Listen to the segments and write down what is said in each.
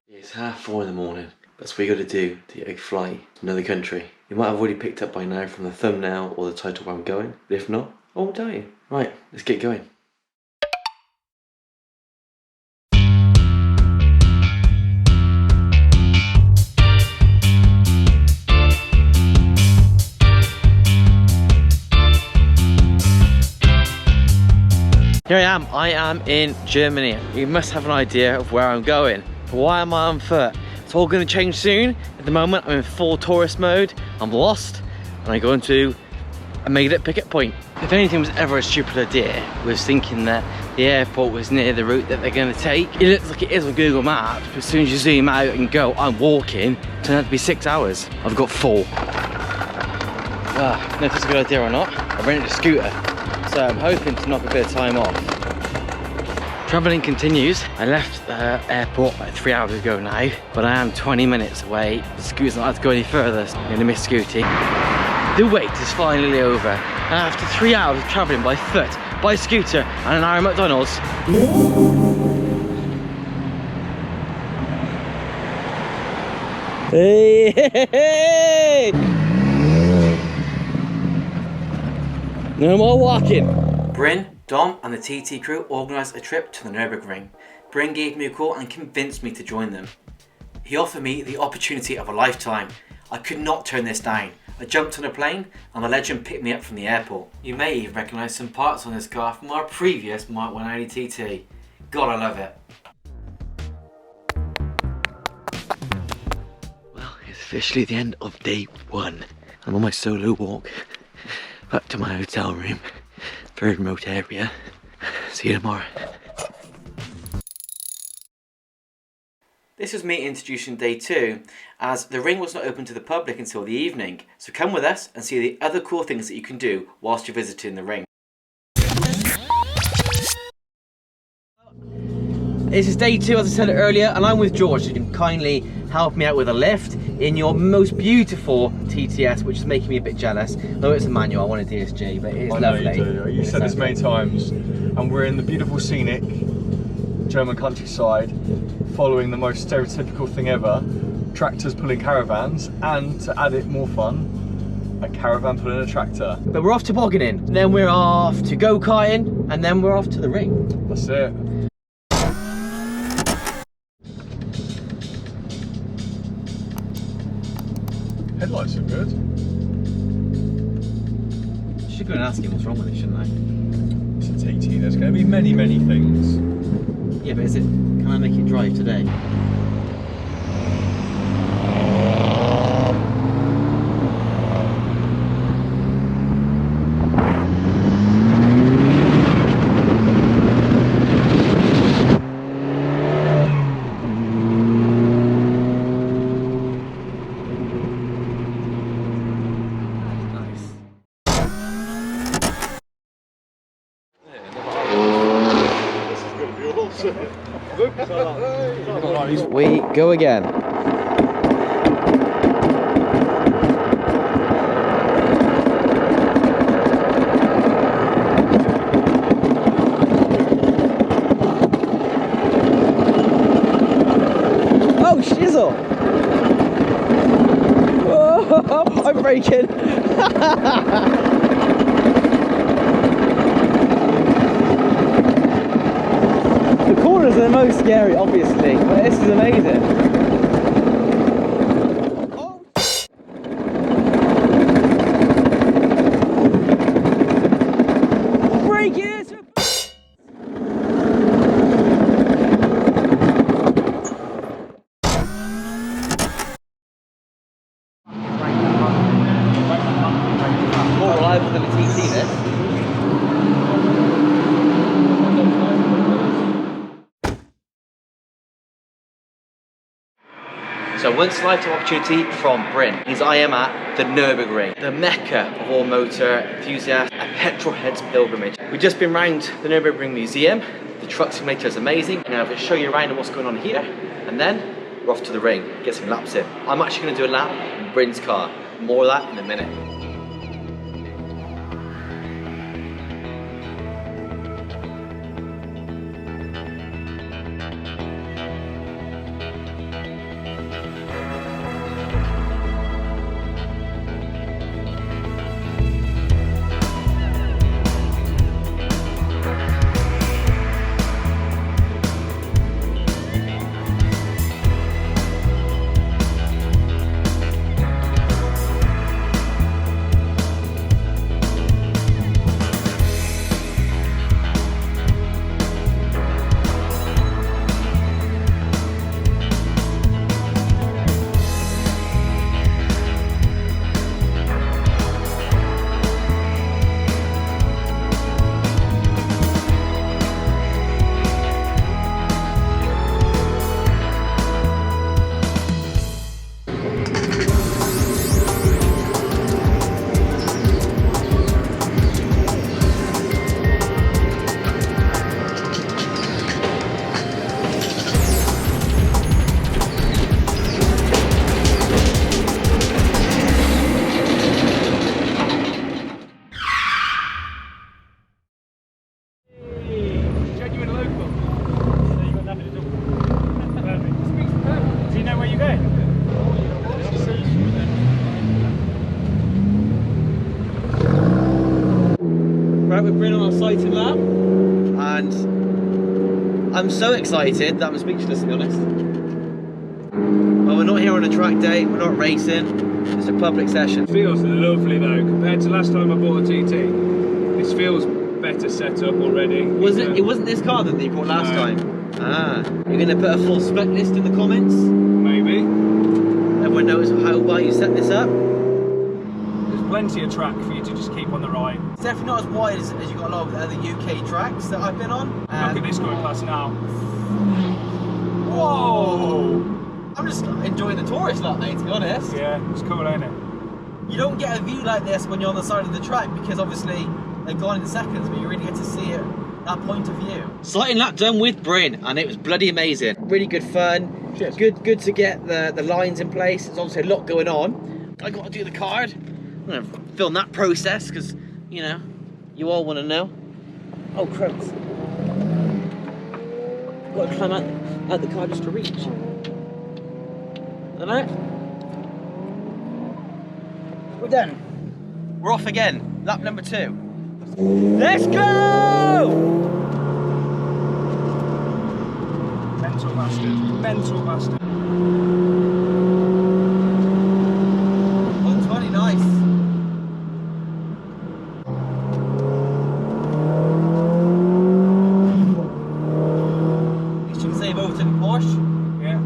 It's 4:30 in the morning. That's what you got to do to get a flight to another country. You might have already picked up by now from the thumbnail or the title where I'm going, but if not, I won't tell you. Right, let's get going. Here I am in Germany. You must have an idea of where I'm going. But why am I on foot? It's all going to change soon. At the moment, I'm in full tourist mode. I'm lost, and I go into a made-up pickup point. If anything was ever a stupid idea, was thinking that the airport was near the route that they're going to take. It looks like it is on Google Maps, but as soon as you zoom out and go, I'm walking, it turned out to be 6 hours. I've got 4. I don't know if it's a good idea or not. I rented a scooter, so I'm hoping to knock a bit of time off. Travelling continues. I left the airport like 3 hours ago now, but I am 20 minutes away. The scooter's not allowed to go any further, so I'm going to miss Scooty. The wait is finally over. And after 3 hours of travelling by foot, by scooter, and an hour at McDonald's. Hey, hey, hey! No more walking. Bryn, Dom and the TT crew organised a trip to the Nurburgring. Bryn gave me a call and convinced me to join them. He offered me the opportunity of a lifetime. I could not turn this down. I jumped on a plane and the legend picked me up from the airport. You may even recognise some parts on this car from our previous Mark 190 TT. God, I love it. Well, it's officially the end of day 1. I'm on my solo walk back to my hotel room. Very remote area. See you tomorrow. This was me introducing day 2, as the ring was not open to the public until the evening. So come with us and see the other cool things that you can do whilst you're visiting the ring. This is day 2, as I said earlier, and I'm with George, who can kindly help me out with a lift in your most beautiful TTS, which is making me a bit jealous. Though it's a manual, I want a DSG, but it is lovely. I know you do. You've said this many times, and we're in the beautiful scenic German countryside, following the most stereotypical thing ever, tractors pulling caravans, and to add it more fun, a caravan pulling a tractor. But we're off tobogganing, then we're off to go-karting, and then we're off to the ring. That's it. Headlights are good. Should go and ask him what's wrong with it, shouldn't I? It's a TT, there's going to be many, many things. Yeah, but can I make it drive today? We go again. Oh, shizzle! Oh, I'm breaking. The corners are the most scary, obviously, but this is amazing. Oh. Break it! More reliable than a TT, this. So one lifetime opportunity from Bryn is I am at the Nurburgring, the mecca of all motor enthusiasts, a Petrolhead Pilgrimage. We've just been round the Nurburgring Museum. The truck simulator is amazing. And I'm going to show you around what's going on here. And then we're off to the ring, get some laps in. I'm actually going to do a lap in Bryn's car. More of that in a minute. I'm so excited that I'm speechless, to be honest. Well, we're not here on a track day, we're not racing, it's a public session. It feels lovely though, compared to last time I bought a TT. This feels better set up already. It wasn't this car that you bought last time? Ah, you're going to put a full spec list in the comments? Maybe. Everyone knows how well you set this up? There's plenty of track for you to just keep on the right. It's definitely not as wide as you got a lot of the other UK tracks that I've been on. Look at this going past now. Whoa! I'm just enjoying the tourist lot, mate, to be honest. Yeah, it's cool, ain't it? You don't get a view like this when you're on the side of the track because obviously they're gone in seconds, but you really get to see it, that point of view. Sighting lap done with Bryn, and it was bloody amazing. Really good fun. Cheers. Good to get the lines in place. There's obviously a lot going on. I got to do the card. I'm gonna film that process because, you know, you all want to know. Oh, crumbs. Got to climb out the car just to reach. Alright? We're done. We're off again. Lap number 2. Let's go! Mental bastard. Mental bastard. 120, nice. At least you can save over to the Porsche. Yeah.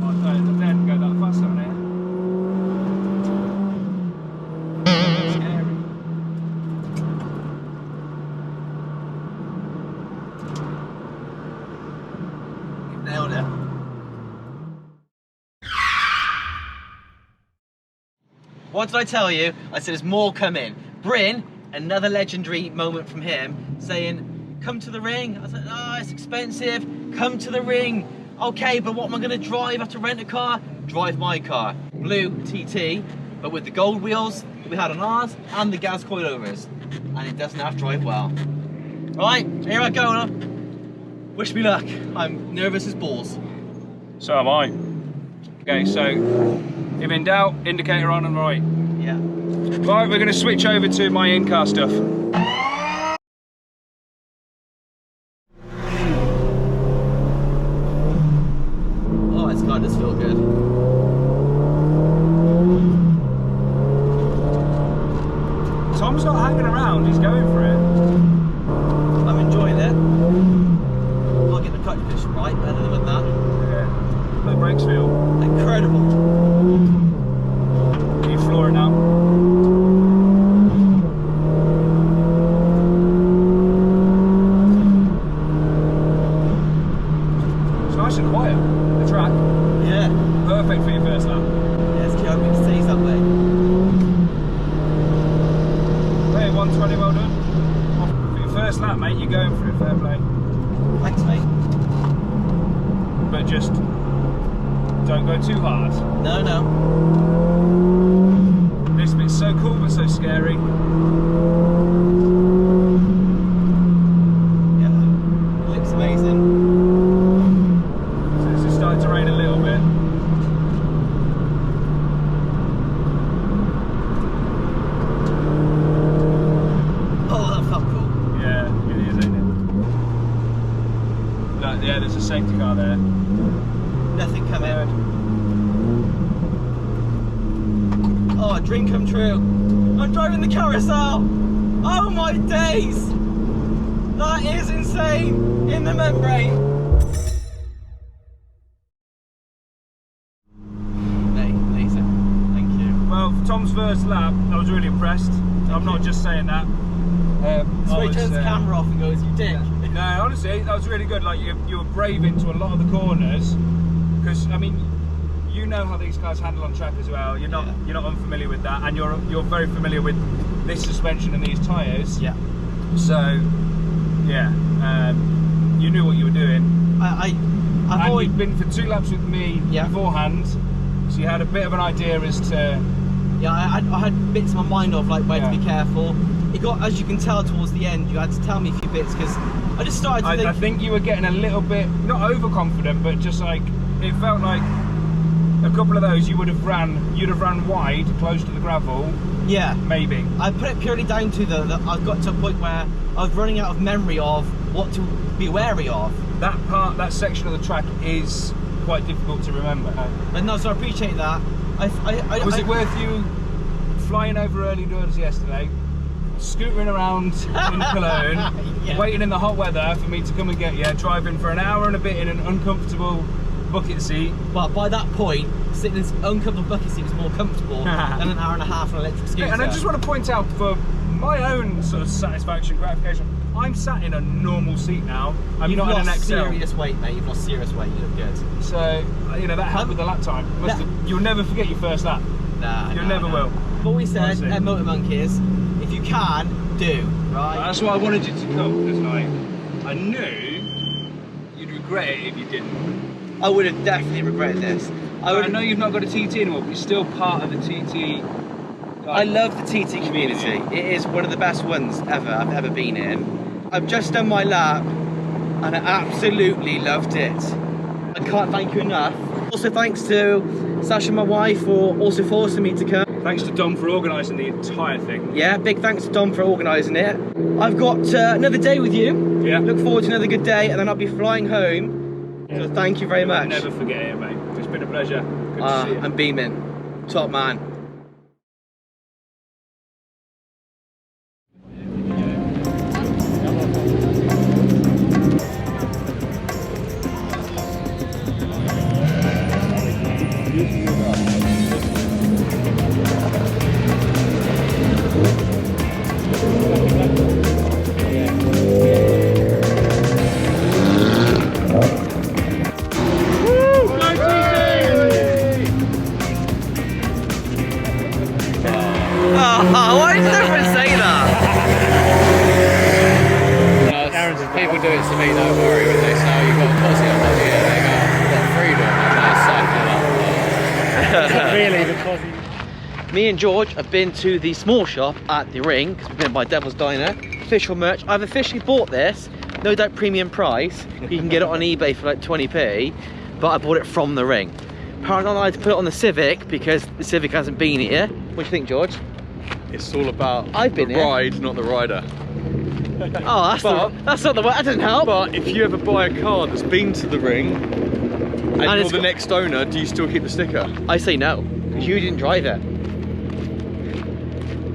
Oh, I didn't go that fast on here. Scary. You've nailed it. What did I tell you? I said there's more coming. Bryn, another legendary moment from him, saying, come to the ring. I was like, oh, it's expensive. Come to the ring. Okay, but what am I going to drive? I have to rent a car? Drive my car. Blue TT, but with the gold wheels that we had on ours and the gas coilovers. And it doesn't have to drive well. Right, here I go now. Wish me luck. I'm nervous as balls. So am I. Okay, so if in doubt, indicator on and right. Yeah. Right, we're going to switch over to my in-car stuff. Oh, this car does feel good. Tom's not hanging around, he's going for it. I'm enjoying it. I'll get the clutch position right, better than that. Yeah. The brakes feel. Incredible. Can you floor it now? It's nice and quiet, the track. Yeah. Perfect for your first lap. Yes, I hope it stays that way. Hey, 120, well done. For your first lap, mate, you're going for it, fair play. Thanks, mate. But just don't go too hard. No, no. This bit's so cool but so scary. Yeah. It looks amazing. So it's just starting to rain a little bit. Oh, that felt cool. Yeah, it is, ain't it? Look, yeah, there's a safety car there. Nothing coming. Oh, a dream come true. I'm driving the carousel. Oh my days. That is insane. In the membrane. Hey, amazing. Thank you. Well, for Tom's first lap, I was really impressed. I'm not just saying that. So he turns the camera off and goes, you dick. No, honestly, that was really good. Like you were brave into a lot of the corners, because I mean, you know how these cars handle on track as well. You're not unfamiliar with that, and you're very familiar with this suspension and these tyres. Yeah. So, yeah, you knew what you were doing. I've And always you'd been for 2 laps with me beforehand, so you had a bit of an idea as to. Yeah, I had bits in my mind of like where to be careful. It got, as you can tell towards the end, you had to tell me a few bits because I just started to I think you were getting a little bit, not overconfident, but just like, it felt like a couple of those you'd have ran wide, close to the gravel. Yeah. Maybe. I put it purely down to I've got to a point where I was running out of memory of what to be wary of. That section of the track is quite difficult to remember. And no, so I appreciate that. Was it worth you flying over early doors yesterday, scootering around in Cologne, yeah. waiting in the hot weather for me to come and get you, driving for an hour and a bit in an uncomfortable bucket seat? But by that point, sitting in this uncomfortable bucket seat was more comfortable than an hour and a half on an electric scooter. Yeah, and I just want to point out, for my own sort of satisfaction, gratification, I'm sat in a normal seat now. I'm not in an XL. You've lost serious weight, mate. You've lost serious weight. You look good. So, you know, that helped with the lap time. You'll never forget your first lap. Nah, you never will. But we said at Motor Monkeyz, if you can, do, right? That's why I wanted you to come, because I knew you'd regret it if you didn't. I would have definitely regretted this. I know you've not got a TT anymore, but you're still part of the TT. I love the TT community. It is one of the best ones I've ever been in. I've just done my lap and I absolutely loved it. I can't thank you enough. Also thanks to Sasha, my wife, for also forcing me to come. Thanks to Dom for organising the entire thing. Yeah, big thanks to Dom for organising it. I've got another day with you. Yeah. Look forward to another good day, and then I'll be flying home. Yeah. So thank you very much. I'll never forget it, mate. It's been a pleasure. Good to see you. I'm beaming. Top man. Why did everyone say that? People do it to me, don't worry, when they say, oh, you've got a posse on my ear, they go, you've got freedom, and they cycle up. Really, the posse. Me and George have been to the small shop at the Ring, because we've been by Devil's Diner. Official merch. I've officially bought this, no doubt premium price. You can get it on eBay for like 20p, but I bought it from the Ring. Apparently I had to put it on the Civic because the Civic hasn't been here. What do you think, George? It's all about the ride, not the rider. Oh, that's not the way. That doesn't help. But if you ever buy a car that's been to the Ring and you're the next owner, do you still keep the sticker? I say no, because you didn't drive it.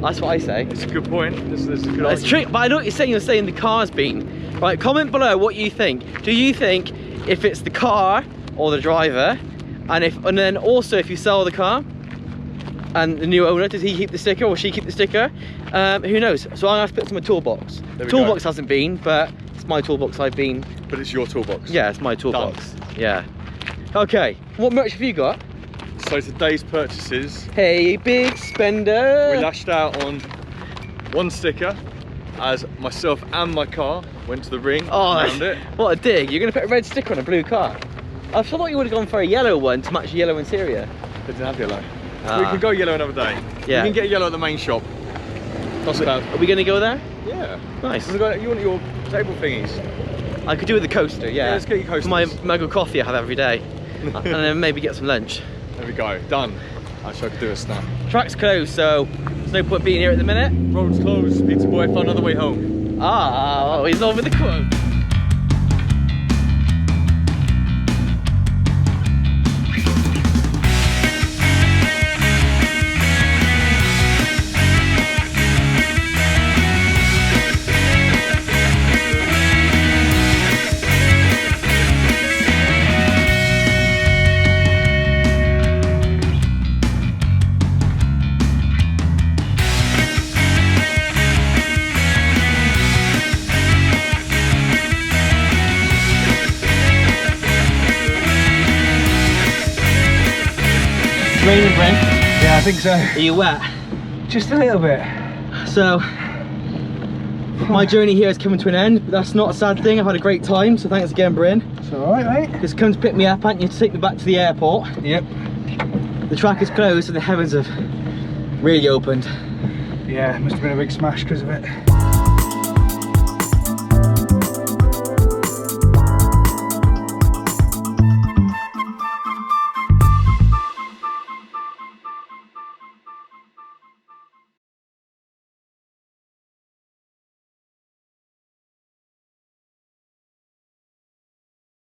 That's what I say. It's a good point. It's a good argument. It's true, but I know what you're saying. You're saying the car's been. Right, comment below what you think. Do you think if it's the car or the driver, and then also if you sell the car and the new owner, does he keep the sticker or she keep the sticker? Who knows? So I'm gonna have to put it in my toolbox. Toolbox hasn't been, but it's my toolbox. I've been. But it's your toolbox. Yeah, it's my toolbox. Yeah. Okay. What merch have you got? So today's purchases. Hey, big spender. We lashed out on one sticker as myself and my car went to the Ring. Oh, and it. What a dig! You're gonna put a red sticker on a blue car. I thought you would have gone for a yellow one to match the yellow interior. They didn't have yellow. We can go yellow another day. Yeah. You can get yellow at the main shop. That's bad. Are we going to go there? Yeah. Nice. You want your table thingies? I could do with the coaster, yeah. Yeah, let's get your coasters. My mug of coffee I have every day. And then maybe get some lunch. There we go. Done. Actually, I could do a snack. Track's closed, so there's no point being here at the minute. Road's closed. Pizza boy found another way home. Ah, he's over the quote. Raining, Bryn? Yeah, I think so. Are you wet? Just a little bit. So, my journey here is coming to an end, but that's not a sad thing. I've had a great time, so thanks again, Bryn. It's alright, mate. Just come to pick me up, haven't you, to take me back to the airport. Yep. The track is closed and the heavens have really opened. Yeah, it must have been a big smash because of it.